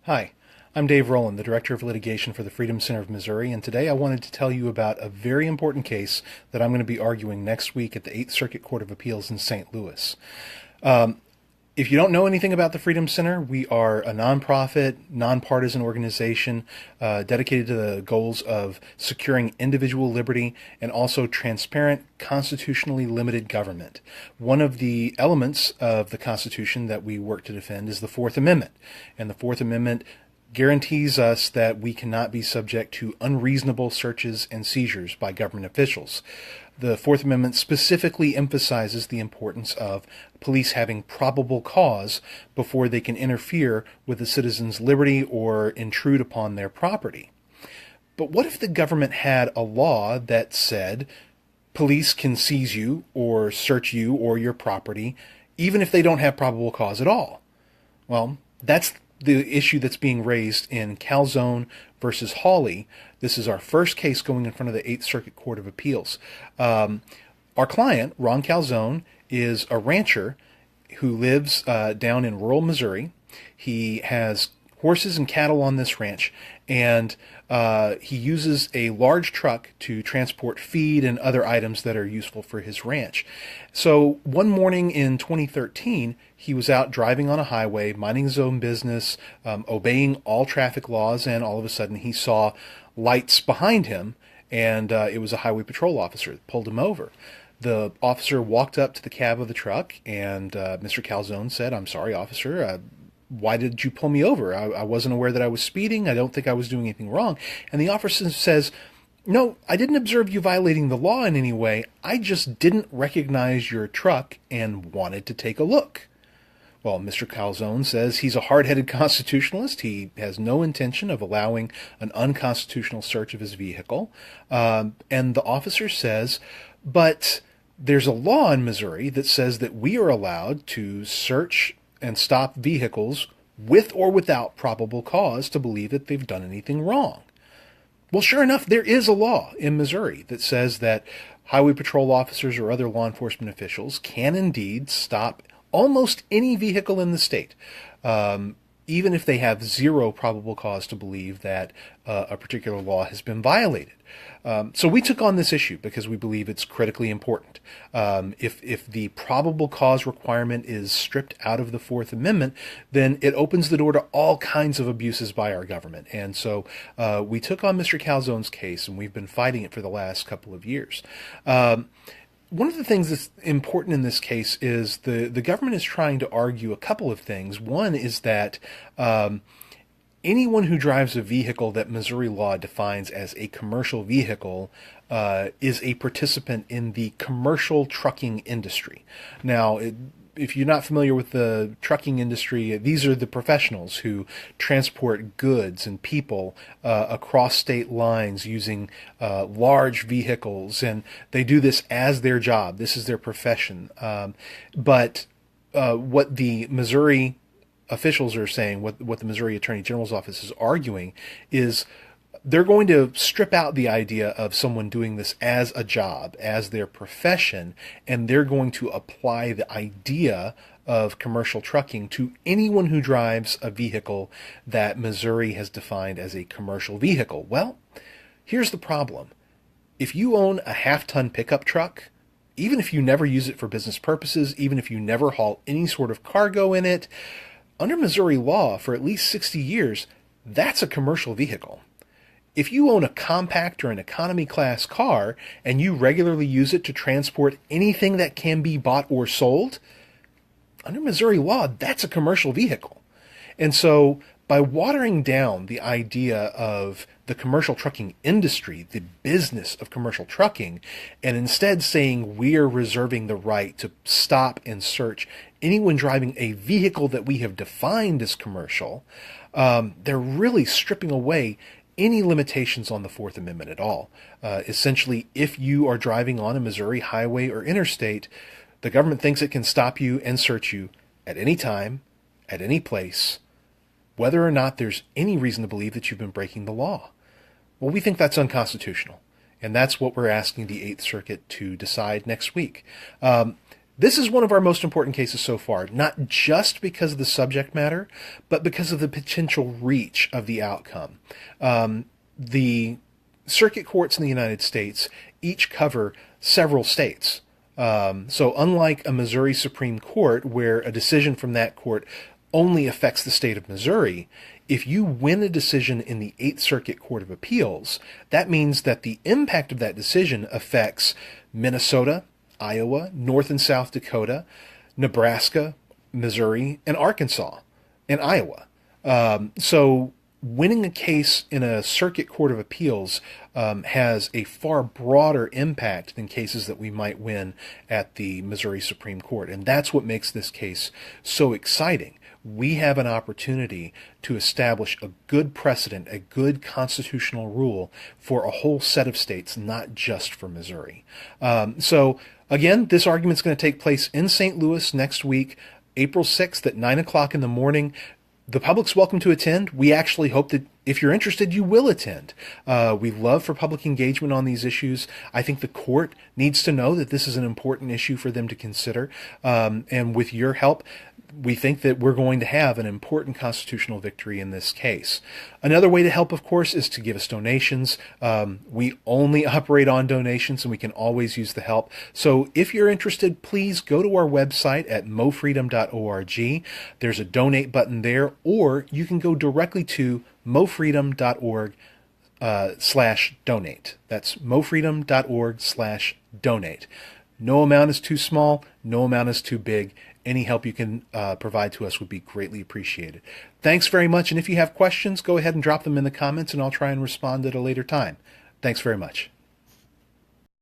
Hi, I'm Dave Rowland, the Director of Litigation for the Freedom Center of Missouri, and today I wanted to tell you about a very important case that I'm going to be arguing next week at the Eighth Circuit Court of Appeals in St. Louis. If you don't know anything about the Freedom Center, we are a nonprofit, nonpartisan organization dedicated to the goals of securing individual liberty and also transparent, constitutionally limited government. One of the elements of the Constitution that we work to defend is the Fourth Amendment. And the Fourth Amendment guarantees us that we cannot be subject to unreasonable searches and seizures by government officials. The Fourth Amendment specifically emphasizes the importance of police having probable cause before they can interfere with a citizen's liberty or intrude upon their property. But what if the government had a law that said police can seize you or search you or your property even if they don't have probable cause at all? Well, that's the issue that's being raised in Calzone versus Hawley. This is our first case going in front of the Eighth Circuit Court of Appeals. Our client, Ron Calzone, is a rancher who lives down in rural Missouri. He has horses and cattle on this ranch, and he uses a large truck to transport feed and other items that are useful for his ranch. So one morning in 2013, he was out driving on a highway, minding his own business, obeying all traffic laws, and all of a sudden he saw lights behind him, and it was a highway patrol officer that pulled him over. The officer walked up to the cab of the truck, and Mr. Calzone said, "I'm sorry, officer, why did you pull me over? I wasn't aware that I was speeding. I don't think I was doing anything wrong." And the officer says, "No, I didn't observe you violating the law in any way. I just didn't recognize your truck and wanted to take a look." Well, Mr. Calzone says he's a hard-headed constitutionalist. He has no intention of allowing an unconstitutional search of his vehicle. And the officer says, "But there's a law in Missouri that says that we are allowed to search and stop vehicles with or without probable cause to believe that they've done anything wrong." Well, sure enough, there is a law in Missouri that says that highway patrol officers or other law enforcement officials can indeed stop almost any vehicle in the state, even if they have zero probable cause to believe that a particular law has been violated. So we took on this issue because we believe it's critically important. If the probable cause requirement is stripped out of the Fourth Amendment, then it opens the door to all kinds of abuses by our government. And so we took on Mr. Calzone's case, and we've been fighting it for the last couple of years. One of the things that's important in this case is the government is trying to argue a couple of things. One is that anyone who drives a vehicle that Missouri law defines as a commercial vehicle is a participant in the commercial trucking industry. Now, if you're not familiar with the trucking industry, these are the professionals who transport goods and people across state lines using large vehicles, and they do this as their job. This is their profession. But what the Missouri officials are saying, what the Missouri Attorney General's office is arguing, is they're going to strip out the idea of someone doing this as a job, as their profession, and they're going to apply the idea of commercial trucking to anyone who drives a vehicle that Missouri has defined as a commercial vehicle. Well, here's the problem. If you own a half-ton pickup truck, even if you never use it for business purposes, even if you never haul any sort of cargo in it, under Missouri law for at least 60 years, that's a commercial vehicle. If you own a compact or an economy class car and you regularly use it to transport anything that can be bought or sold, under Missouri law, that's a commercial vehicle. And so by watering down the idea of the commercial trucking industry, the business of commercial trucking, and instead saying we're reserving the right to stop and search anyone driving a vehicle that we have defined as commercial, they're really stripping away any limitations on the Fourth Amendment at all. Essentially, if you are driving on a Missouri highway or interstate, the government thinks it can stop you and search you at any time, at any place, whether or not there's any reason to believe that you've been breaking the law. Well, we think that's unconstitutional, and that's what we're asking the Eighth Circuit to decide next week. This is one of our most important cases so far, not just because of the subject matter, but because of the potential reach of the outcome. The circuit courts in the United States each cover several states. So unlike a Missouri Supreme Court, where a decision from that court only affects the state of Missouri, if you win a decision in the Eighth Circuit Court of Appeals, that means that the impact of that decision affects Minnesota, Iowa, North and South Dakota, Nebraska, Missouri, and Arkansas, and Iowa. So winning a case in a circuit court of appeals has a far broader impact than cases that we might win at the Missouri Supreme Court. And that's what makes this case so exciting. We have an opportunity to establish a good precedent, a good constitutional rule for a whole set of states, not just for Missouri. So again, this argument is going to take place in St. Louis next week, April 6th at 9 o'clock in the morning. The public's welcome to attend. We actually hope that if you're interested, you will attend. We love for public engagement on these issues. I think the court needs to know that this is an important issue for them to consider. And with your help, we think that we're going to have an important constitutional victory in this case. Another way to help, of course, is to give us donations. We only operate on donations, and we can always use the help. So if you're interested, please go to our website at mofreedom.org. There's a donate button there, or you can go directly to mofreedom.org /donate. That's mofreedom.org /donate. No amount is too small. No amount is too big. Any help you can provide to us would be greatly appreciated. Thanks very much. And if you have questions, go ahead and drop them in the comments, and I'll try and respond at a later time. Thanks very much.